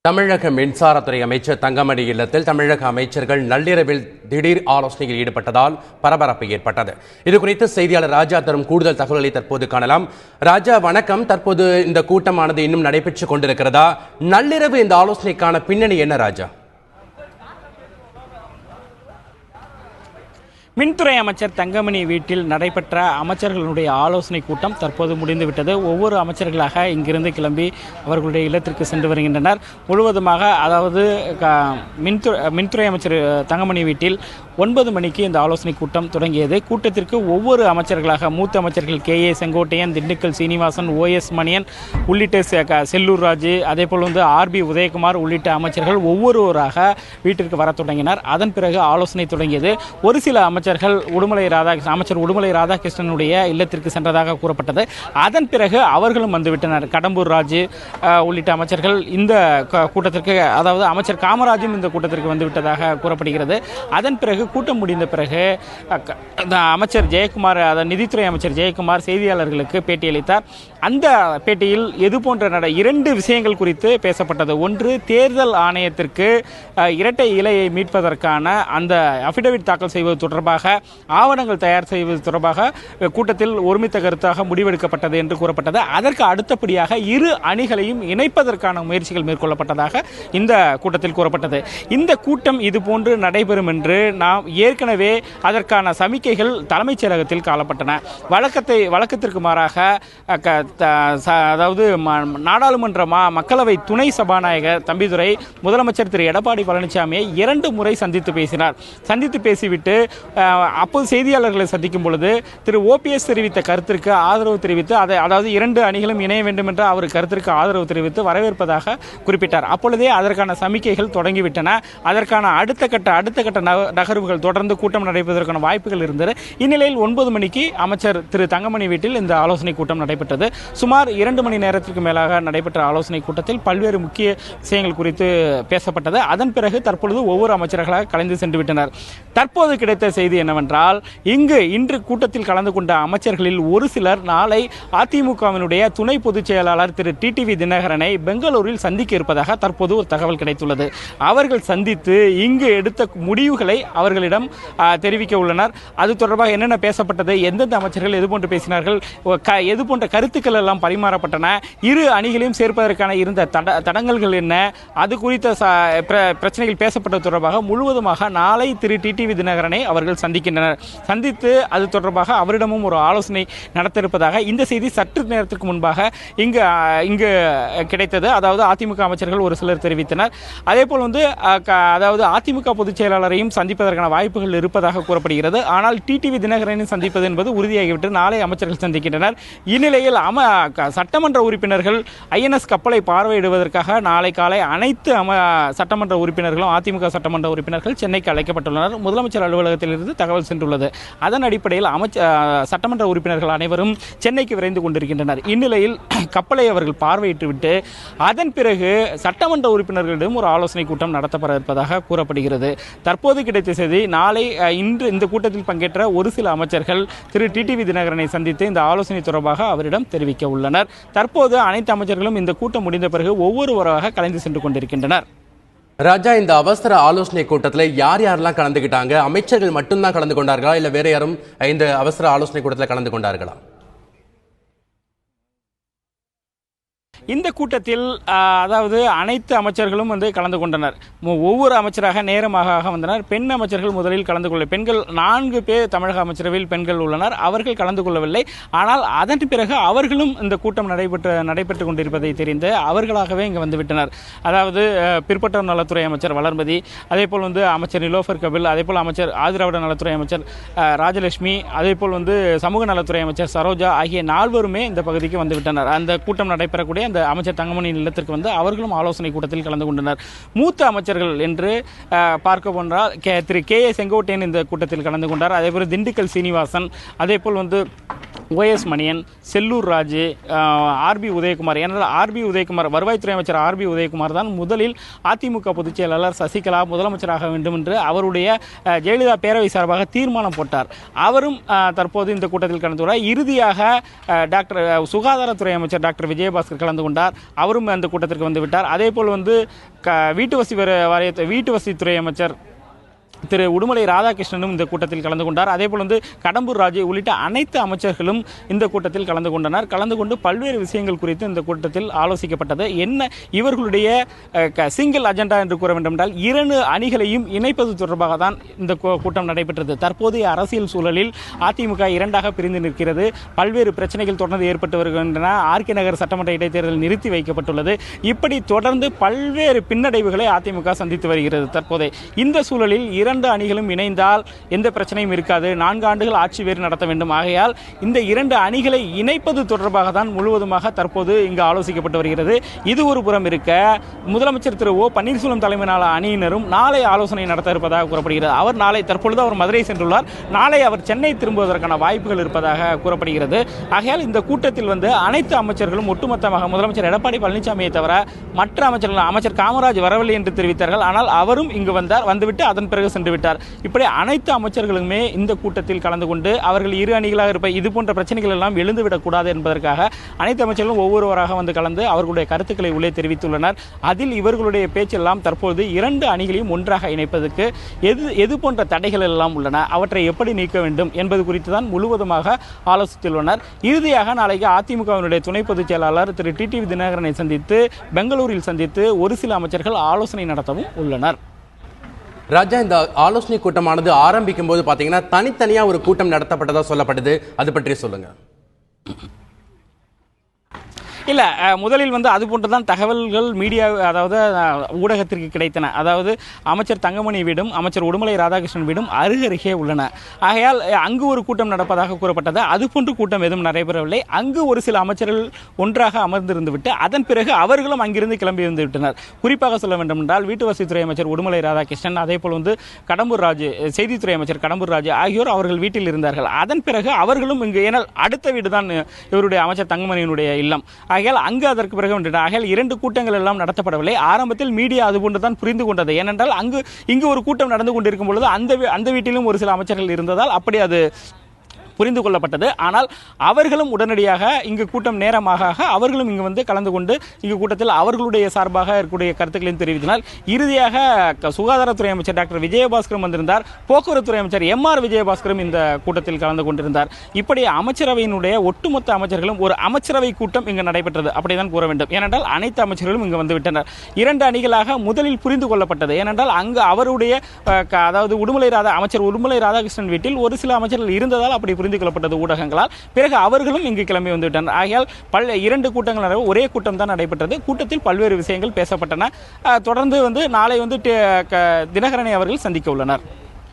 தமிழக மின்சாரத்துறை அமைச்சர் தங்கமணி இல்லத்தில் தமிழக அமைச்சர்கள் நள்ளிரவில் திடீர் ஆலோசனையில் ஈடுபட்டதால் பரபரப்பு ஏற்பட்டது. இதுகுறித்து செய்தியாளர் ராஜா தரும் கூடுதல் தகவல்களை தற்போது காணலாம். ராஜா, வணக்கம். தற்போது இந்த கூட்டமானது இன்னும் நடைபெற்றுக் கொண்டிருக்கிறதா? நள்ளிரவு இந்த ஆலோசனைக்கான பின்னணி என்ன ராஜா? மின்துறை அமைச்சர் தங்கமணி வீட்டில் நடைபெற்ற அமைச்சர்களுடைய ஆலோசனை கூட்டம் தற்போது முடிந்துவிட்டது. ஒவ்வொரு அமைச்சர்களாக இங்கிருந்து கிளம்பி அவர்களுடைய இல்லத்திற்கு சென்று வருகின்றனர். முழுவதுமாக அதாவது மின்துறை அமைச்சர் தங்கமணி வீட்டில் 9 மணிக்கு இந்த ஆலோசனை கூட்டம் தொடங்கியது. கூட்டத்திற்கு ஒவ்வொரு அமைச்சர்களாக மூத்த அமைச்சர்கள் KA செங்கோட்டையன், திண்டுக்கல் சீனிவாசன், OS மணியன் உள்ளிட்ட செல்லூர் ராஜு, அதேபோல் RB உதயகுமார் உள்ளிட்ட அமைச்சர்கள் ஒவ்வொருவராக வீட்டிற்கு வர தொடங்கினர். அதன் பிறகு ஆலோசனை தொடங்கியது. ஒரு சில அமைச்சர் உடுமலை ராதாகிருஷ்ணனுடைய இல்லத்திற்கு சென்றதாக கூறப்பட்டது. அதன் பிறகு அவர்களும் வந்துவிட்டனர். கடம்பூர் ராஜு உள்ளிட்ட அமைச்சர்கள் இந்த கூட்டத்திற்கு, அதாவது அமைச்சர் காமராஜும் இந்த கூட்டத்திற்கு வந்துவிட்டதாக கூறப்படுகிறது. அதன் பிறகு கூட்டம் முடிந்த பிறகு அமைச்சர் ஜெயக்குமார், நிதித்துறை அமைச்சர் ஜெயக்குமார் செய்தியாளர்களுக்கு பேட்டியளித்தார். அந்த பேட்டியில் இது போன்ற 2 விஷயங்கள் குறித்து பேசப்பட்டது. ஒன்று, தேர்தல் ஆணையத்திற்கு இரட்டை இலையை மீட்பதற்கான அந்த அபிடவிட் தாக்கல் செய்வது தொடர்பாக ஆவணங்கள் தயார் செய்வது தொடர்பாக கூட்டத்தில் ஒருமித்த கருத்தாக முடிவெடுக்கப்பட்டது என்று கூறப்பட்டது. அதற்கு அடுத்தபடியாக இரு அணிகளையும் இணைப்பதற்கான முயற்சிகள் மேற்கொள்ளப்பட்டதாக இந்த கூட்டத்தில் கூறப்பட்டது. இந்த கூட்டம் இதுபோன்று நடைபெறும் என்று நாம் ஏற்கனவே அதற்கான சமிக்கைகள் தலைமைச் செயலகத்தில் காணப்பட்டன. வழக்கத்திற்கு மாறாக அதாவது நாடாளுமன்ற மக்களவை துணை சபாநாயகர் தம்பிதுரை முதலமைச்சர் திரு எடப்பாடி பழனிசாமியை 2 முறை சந்தித்து பேசிவிட்டு அப்போது செய்தியாளர்களை சந்திக்கும் பொழுது திரு OPS தெரிவித்த கருத்திற்கு ஆதரவு தெரிவித்து, அதாவது 2 அணிகளும் இணைய வேண்டும் என்ற அவர் கருத்திற்கு ஆதரவு தெரிவித்து வரவேற்பதாக குறிப்பிட்டார். அப்பொழுதே அதற்கான சமிக்கைகள் தொடங்கிவிட்டன. அதற்கான அடுத்த கட்ட நகர்வுகள் தொடர்ந்து கூட்டம் நடைபெறுவதற்கான வாய்ப்புகள் இருந்தது. இந்நிலையில் 9 மணிக்கு அமைச்சர் திரு தங்கமணி வீட்டில் இந்த ஆலோசனை கூட்டம் நடைபெற்றது. சுமார் 2 மணி நேரத்திற்கு மேலாக நடைபெற்ற ஆலோசனை கூட்டத்தில் பல்வேறு முக்கிய விஷயங்கள் குறித்து பேசப்பட்டது. அதன் பிறகு தற்பொழுது ஒவ்வொரு அமைச்சர்களாக கலந்து சென்று விட்டனர். தற்போது கிடைத்த செய்தி என்னவென்றால், இன்று கூட்டத்தில் கலந்து கொண்ட அமைச்சர்களில் ஒரு சிலர் நாளை அதிமுகவினுடைய துணை பொதுச் செயலாளர் திரு TTV தினகரனை பெங்களூரில் சந்திக்க இருப்பதாக தற்போது ஒரு தகவல் கிடைத்துள்ளது. அவர்கள் சந்தித்து இங்கு எடுத்த முடிவுகளை அவர்களிடம் தெரிவிக்க உள்ளனர். அது தொடர்பாக என்னென்ன பேசப்பட்டது, எந்தெந்த அமைச்சர்கள் எதுபோன்று பேசினார்கள், எதுபோன்ற கருத்துக்கள் எல்லாம் பரிமாறப்பட்டன, இரு அணிகளையும் சேர்ப்பதற்கான இருந்த தடங்கல்கள் என்ன, அது குறித்த பிரச்சனைகள் பேசப்பட்டது தொடர்பாக முழுவதுமாக நாளை திரு TTV தினகரனை அவர்கள் சந்தித்து அது தொடர்பாக அவரிடமும் ஒரு ஆலோசனை நடத்திருப்பதாக இந்த செய்தி சற்று நேரத்திற்கு முன்பாக இங்கு கிடைத்தது. அதாவது அதிமுக அமைச்சர்கள் ஒரு சிலர் தெரிவித்தனர். அதேபோல் அதாவது அதிமுக பொதுச் செயலாளரையும் சந்திப்பதற்கான வாய்ப்புகள் இருப்பதாக கூறப்படுகிறது. ஆனால் TTV தினகரனை சந்திப்பது என்பது உறுதியாகிவிட்டு நாளை அமைச்சர்கள் சந்திக்கின்றனர். இந்நிலையில் சட்டமன்ற உறுப்பினர்கள் INS கப்பலை பார்வையிடுவதற்காக நாளை காலை அனைத்து சட்டமன்ற உறுப்பினர்களும், அதிமுக சட்டமன்ற உறுப்பினர்கள் சென்னைக்கு அழைக்கப்பட்டுள்ளனர். முதலமைச்சர் அலுவலகத்திலிருந்து தகவல் சென்றுள்ளது. அதன் அடிப்படையில் சட்டமன்ற உறுப்பினர்கள் அனைவரும் சென்னைக்கு விரைந்து கொண்டிருக்கின்றனர். இந்நிலையில் கப்பலை அவர்கள் பார்வையிட்டுவிட்டு அதன் பிறகு சட்டமன்ற உறுப்பினர்களிடம் ஒரு ஆலோசனை கூட்டம் நடத்தப்பட இருப்பதாக கூறப்படுகிறது. தற்போது கிடைத்த செய்தி, நாளை இன்று இந்த கூட்டத்தில் பங்கேற்ற ஒரு சில அமைச்சர்கள் திரு TTV தினகரனை சந்தித்து இந்த ஆலோசனை தொடர்பாக அவரிடம் தெரிவிக்க உள்ளனர். தற்போது அனைத்து அமைச்சர்களும் இந்த கூட்டம் முடிந்த பிறகு ஒவ்வொருவராக கலந்து சென்று கொண்டிருக்கின்றனர். ராஜா, இந்த அவசர ஆலோசனை கூட்டத்தில் யாரெல்லாம் கலந்துகிட்டாங்க? அமைச்சர்கள் மட்டும்தான் கலந்து கொண்டார்களா, இல்ல வேற யாரும் இந்த அவசர ஆலோசனை கூட்டத்தில் கலந்து கொண்டார்களா? இந்த கூட்டத்தில் அதாவது அனைத்து அமைச்சர்களும் கலந்து கொண்டனர். ஒவ்வொரு அமைச்சராக நேரமாக வந்தனர். பெண் அமைச்சர்கள் முதலில் கலந்து கொள்ள, பெண்கள் 4 பேர் தமிழக அமைச்சரவையில் பெண்கள் உள்ளனர். அவர்கள் கலந்து கொள்ளவில்லை. ஆனால் அதன் பிறகு அவர்களும் இந்த கூட்டம் நடைபெற்று கொண்டிருப்பதை தெரிந்து அவர்களாகவே இங்கு வந்துவிட்டனர். அதாவது பிற்பட்டோர் நலத்துறை அமைச்சர் வளர்மதி, அதேபோல் அமைச்சர் நிலோஃபர் கபில், அதேபோல் அமைச்சர் ஆதிராவிட நலத்துறை அமைச்சர் ராஜலட்சுமி, அதேபோல் சமூக நலத்துறை அமைச்சர் சரோஜா ஆகிய 4 இந்த பகுதிக்கு வந்துவிட்டனர். அந்த கூட்டம் நடைபெறக்கூடிய அமைச்சர் தங்கமணியின் இல்லத்திற்கு அவர்களும் ஆலோசனை கூட்டத்தில் கலந்து கொண்டனர். மூத்த அமைச்சர்கள் என்று பார்க்க போன்றால் திரு KA செங்கோட்டையன் இந்த கூட்டத்தில் கலந்து கொண்டார். அதேபோல் திண்டுக்கல் சீனிவாசன், அதேபோல் ஓஎஸ் மணியன், செல்லூர் ராஜு, ஆர்பி உதயகுமார். ஏனென்றால் ஆர்பி உதயகுமார், வருவாய்த்துறை அமைச்சர் ஆர்பி உதயகுமார் தான் முதலில் அதிமுக பொதுச் செயலாளர் சசிகலா முதலமைச்சராக வேண்டும் என்று அவருடைய ஜெயலலிதா பேரவை சார்பாக தீர்மானம் போட்டார். அவரும் தற்போது இந்த கூட்டத்தில் கலந்து கொண்டார். இறுதியாக டாக்டர் சுகாதாரத்துறை அமைச்சர் டாக்டர் விஜயபாஸ்கர் கலந்து கொண்டார். அவரும் அந்த கூட்டத்திற்கு வந்துவிட்டார். அதேபோல் வீட்டு வசதித்துறை அமைச்சர் திரு உடுமலை ராதாகிருஷ்ணனும் இந்த கூட்டத்தில் கலந்து கொண்டார். அதேபோல் கடம்பூர் ராஜு உள்ளிட்ட அனைத்து அமைச்சர்களும் இந்த கூட்டத்தில் கலந்து கொண்டனர். கலந்து கொண்டு பல்வேறு விஷயங்கள் குறித்து இந்த கூட்டத்தில் ஆலோசிக்கப்பட்டது. என்ன இவர்களுடைய சிங்கிள் அஜெண்டா என்று கூற வேண்டும் என்றால் 2 அணிகளையும் இணைப்பது தொடர்பாக தான் இந்த கூட்டம் நடைபெற்றது. தற்போதைய அரசியல் சூழலில் அதிமுக 2ஆக பிரிந்து நிற்கிறது. பல்வேறு பிரச்சனைகள் தொடர்ந்து ஏற்பட்டு வருகின்றன. ஆர்கே நகர் சட்டமன்ற இடைத்தேர்தல் நிறுத்தி வைக்கப்பட்டுள்ளது. இப்படி தொடர்ந்து பல்வேறு பின்னடைவுகளை அதிமுக சந்தித்து வருகிறது. தற்போது இந்த சூழலில் 2 அணிகளும் இணைந்தால் எந்த பிரச்சனையும் இருக்காது. 4 ஆண்டுகள் ஆட்சி வேறு நடத்த வேண்டும். ஆகையால் இந்த 2 அணிகளை இணைப்பது தொடர்பாக தான் முழுவதுமாக தற்போது இங்கு ஆலோசிக்கப்பட்டு வருகிறது. இது ஒரு புறம் இருக்க, முதலமைச்சர் திரு ஓ பன்னீர்செல்வம் தலைமையிலான அணியினரும் நாளை ஆலோசனை நடத்த இருப்பதாக கூறப்படுகிறது. தற்பொழுது அவர் மதுரை சென்றுள்ளார். நாளை அவர் சென்னை திரும்புவதற்கான வாய்ப்புகள் இருப்பதாக கூறப்படுகிறது. ஆகையால் இந்த கூட்டத்தில் அனைத்து அமைச்சர்களும் ஒட்டுமொத்தமாக முதலமைச்சர் எடப்பாடி பழனிசாமியை தவிர மற்ற அமைச்சர் காமராஜ் வரவில்லை என்று தெரிவித்தார்கள். ஆனால் அவரும் இங்கு வந்துவிட்டு அதன் பிறகு சென்று விட்டார். இப்படி அனைத்து அமைச்சர்களுமே இந்த கூட்டத்தில் கலந்து கொண்டு அவர்கள் 2 அணிகளாக இருப்ப இது போன்ற பிரச்சனைகள் எல்லாம் எழுந்துவிடக் கூடாது என்பதற்காக அனைத்து அமைச்சர்களும் ஒவ்வொருவராக கலந்து அவர்களுடைய கருத்துக்களை உள்ளே தெரிவித்துள்ளனர். அதில் இவர்களுடைய பேச்செல்லாம் தற்போது 2 அணிகளையும் ஒன்றாக இணைப்பதற்கு எது போன்ற தடைகள் எல்லாம் உள்ளன, அவற்றை எப்படி நீக்க வேண்டும் என்பது குறித்து தான் முழுவதுமாக ஆலோசித்துள்ளனர். இறுதியாக நாளைக்கு அதிமுகவினுடைய துணை பொதுச் செயலாளர் திரு டிடிவி தினகரனை சந்தித்து பெங்களூரில் சந்தித்து ஒரு சில அமைச்சர்கள் ஆலோசனை நடத்தவும் உள்ளனர். ராஜா, இந்த ஆலோசனை கூட்டமானது ஆரம்பிக்கும் போது பாத்தீங்கன்னா தனித்தனியா ஒரு கூட்டம் நடத்தப்பட்டதா சொல்லப்படுது. அது பற்றி சொல்லுங்க. இல்லை, முதலில் அது போன்று தான் தகவல்கள் மீடியா, அதாவது ஊடகத்திற்கு கிடைத்தன. அதாவது அமைச்சர் தங்கமணி வீடும் அமைச்சர் உடுமலை ராதாகிருஷ்ணன் வீடும் அருகருகே உள்ளன. ஆகையால் அங்கு ஒரு கூட்டம் நடப்பதாக கூறப்பட்டது. அதுபோன்று கூட்டம் எதுவும் நடைபெறவில்லை. அங்கு ஒரு சில அமைச்சர்கள் ஒன்றாக அமர்ந்திருந்து விட்டு அதன் பிறகு அவர்களும் அங்கிருந்து கிளம்பி வந்து விட்டனர். குறிப்பாக சொல்ல வேண்டும் என்றால் வீட்டு வசதித்துறை அமைச்சர் உடுமலை ராதாகிருஷ்ணன், அதே போல் கடம்பூர் ராஜு, செய்தித்துறை அமைச்சர் கடம்பூர் ராஜு ஆகியோர் அவர்கள் வீட்டில் இருந்தார்கள். அதன் பிறகு அவர்களும் இங்கு, ஏனால் அடுத்த வீடு தான் இவருடைய அமைச்சர் தங்கமணியினுடைய இல்லம். ஆகையால் அங்கு அதற்கு பிறகு ஆகையால் 2 கூட்டங்கள் எல்லாம் நடத்தப்படவில்லை. ஆரம்பத்தில் மீடியா அதுபோன்று தான் புரிந்து கொண்டது. ஏனென்றால் இங்கு ஒரு கூட்டம் நடந்து கொண்டிருக்கும் பொழுது அந்த வீட்டிலும் ஒரு சில அமைச்சர்கள் இருந்ததால் அப்படி அது புரிந்து கொள்ளப்பட்டது. ஆனால் அவர்களும் உடனடியாக இங்கு கூட்டம் நேரமாக அவர்களும் இங்கு கலந்து கொண்டு இங்கு கூட்டத்தில் அவர்களுடைய சார்பாக இருக்கக்கூடிய கருத்துக்களையும் தெரிவித்தனர். இறுதியாக சுகாதாரத்துறை அமைச்சர் டாக்டர் விஜயபாஸ்கரும் வந்திருந்தார். போக்குவரத்துறை அமைச்சர் எம்ஆர் விஜயபாஸ்கரும் இந்த கூட்டத்தில் கலந்து கொண்டிருந்தார். இப்படி அமைச்சரவையினுடைய ஒட்டுமொத்த அமைச்சர்களும் ஒரு அமைச்சரவை கூட்டம் இங்கு நடைபெற்றது, அப்படிதான் கூற வேண்டும். ஏனென்றால் அனைத்து அமைச்சர்களும் இங்கு வந்துவிட்டனர். 2 அணிகளாக முதலில் புரிந்து கொள்ளப்பட்டது. ஏனென்றால் அங்கு அவருடைய அதாவது அமைச்சர் உடுமலை ராதாகிருஷ்ணன் வீட்டில் ஒரு சில அமைச்சர்கள் இருந்ததால் அப்படி புரிந்து கொள்ளப்பட்டது ஊடகங்களால். பிறகு அவர்களும் இங்கு கிளம்பி வந்துவிட்டனர். ஆகையால் 2 கூட்டங்கள் ஒரே கூட்டம் தான் நடைபெற்றது. கூட்டத்தில் பல்வேறு விஷயங்கள் பேசப்பட்டன. தொடர்ந்து நாளை தினகரனை அவர்கள் சந்திக்க உள்ளனர்.